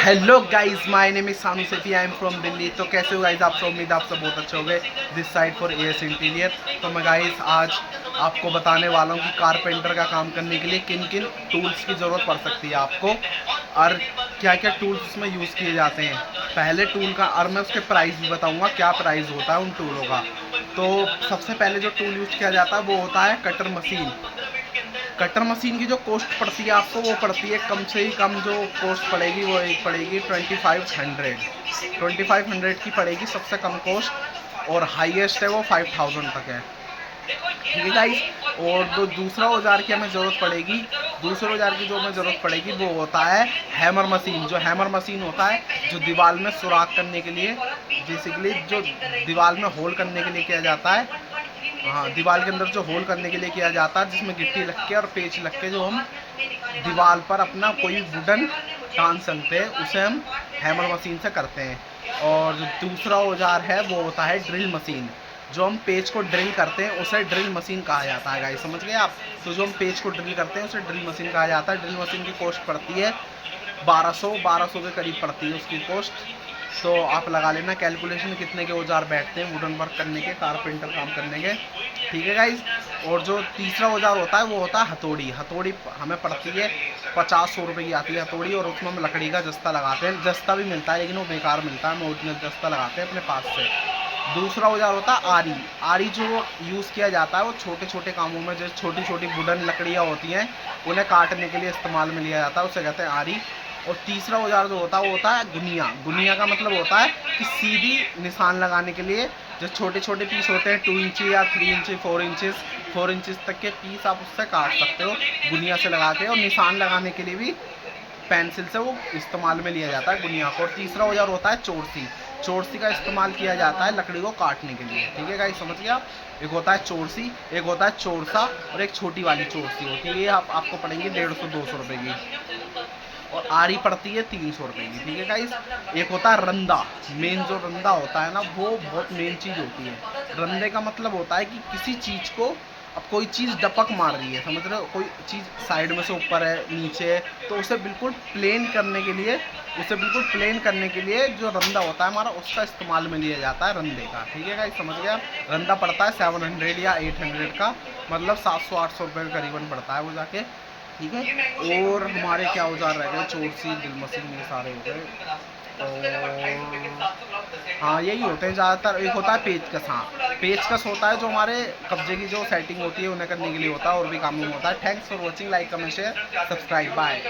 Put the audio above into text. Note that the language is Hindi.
Hello guys, my name is सानू सेठी, आई एम फ्रॉम दिल्ली। तो कैसे हो गाइज आप सब? उम्मीद आप सब बहुत अच्छे हो गए। This side for as interior. तो मैं गाइज आज आपको बताने वाला हूँ कि कारपेंटर का काम करने के लिए किन किन टूल्स की ज़रूरत पड़ सकती है आपको, और क्या क्या टूल्स उसमें यूज़ किए जाते हैं। पहले टूल का, और मैं उसके प्राइस भी बताऊँगा क्या प्राइस होता है उन टूलों का। तो सबसे पहले जो टूल यूज़ किया जाता है वो होता है कटर मशीन। कटर मशीन की जो कॉस्ट पड़ती है आपको, वो पड़ती है कम से ही कम, जो कॉस्ट पड़ेगी वो एक पड़ेगी 2500 की पड़ेगी सबसे कम कॉस्ट, और हाईएस्ट है वो 5000 तक है। ठीक है गाइस। और जो दूसरा औजार की हमें ज़रूरत पड़ेगी, दूसरे औजार की जो हमें ज़रूरत पड़ेगी वो होता है हैमर मशीन। जो हैमर मशीन होता है, जो दीवार में सुराख करने के लिए, बेसिकली जो दीवार में होल करने के लिए किया जाता है। हाँ, दीवार के अंदर जो होल करने के लिए किया जाता है, जिसमें गिट्टी लग के और पेच लग के जो हम दीवार पर अपना कोई वुडन टान सकते हैं, उसे हम हैमर मशीन से करते हैं। और जो दूसरा औजार है वो होता है ड्रिल मशीन। जो हम पेज को ड्रिल करते हैं उसे ड्रिल मशीन कहा जाता है गाइस, समझ गए आप? तो जो हम पेज को ड्रिल करते हैं उसे ड्रिल मशीन कहा जाता है। ड्रिल मशीन की कॉस्ट पड़ती है 1200 के करीब पड़ती है उसकी कॉस्ट। तो आप लगा लेना कैलकुलेशन कितने के औजार बैठते हैं वुडन वर्क करने के, कारपेंटर काम करने के। ठीक है गाइज। और जो तीसरा औजार होता है वो होता है हथौड़ी। हथौड़ी हमें पड़ती है 50-100 रुपये की आती है हथौड़ी, और उसमें हम लकड़ी का जस्ता लगाते हैं। जस्ता भी मिलता है लेकिन वो बेकार मिलता है, हम ओरिजिनल जस्ता लगाते हैं अपने पास से। दूसरा औजार होता है आरी। आरी जो यूज़ किया जाता है वो छोटे छोटे कामों में, जो छोटी छोटी वुडन लकड़ियाँ होती हैं उन्हें काटने के लिए इस्तेमाल में लिया जाता है, उसे कहते हैं आरी। और तीसरा औजार जो होता है वो होता है गुनिया। गुनिया का मतलब होता है कि सीधी निशान लगाने के लिए जो छोटे छोटे पीस होते हैं 2 इंची या 3 इंची 4 इंचेस तक के पीस आप उससे काट सकते हो गुनिया से लगा के। और निशान लगाने के लिए भी पेंसिल से वो इस्तेमाल में लिया जाता है गुनिया को। और तीसरा औजार होता है चोरसी। चोरसी का इस्तेमाल किया जाता है लकड़ी को काटने के लिए। ठीक है गाइस, समझ गया? एक होता है चोरसी, एक होता है चोरसा, और एक छोटी वाली चोरसी होती है। ये आपको पड़ेंगे 150-200 रुपये की। और आरी पड़ती है 300 रुपये की। ठीक है गाइस। एक होता है रंदा। मेन जो रंदा होता है ना, वो बहुत मेन चीज़ होती है। रंदे का मतलब होता है कि किसी चीज़ को, अब कोई चीज़ डपक मार रही है, समझ रहे हो? कोई चीज़ साइड में से ऊपर है, नीचे है, तो उसे बिल्कुल प्लेन करने के लिए, जो रंदा होता है हमारा, उसका इस्तेमाल में लिया जाता है रंदे का। ठीक है गाइस, समझ गया? रंदा पड़ता है 700 या 800 का, मतलब 700-800 रुपये का करीबन पड़ता है वो जाके। ठीक है। और हमारे क्या औजार रह गए? चोरसी, ड्रिल मशीन, ये सारे हो गए। और हाँ, यही होते हैं ज़्यादातर। एक होता है पेचकस। हाँ, पेचकस होता है जो हमारे कब्जे की जो सेटिंग होती है उन्हें करने के लिए होता है, और भी काम में होता है। Thanks for watching. Like, comment, share, subscribe. Bye.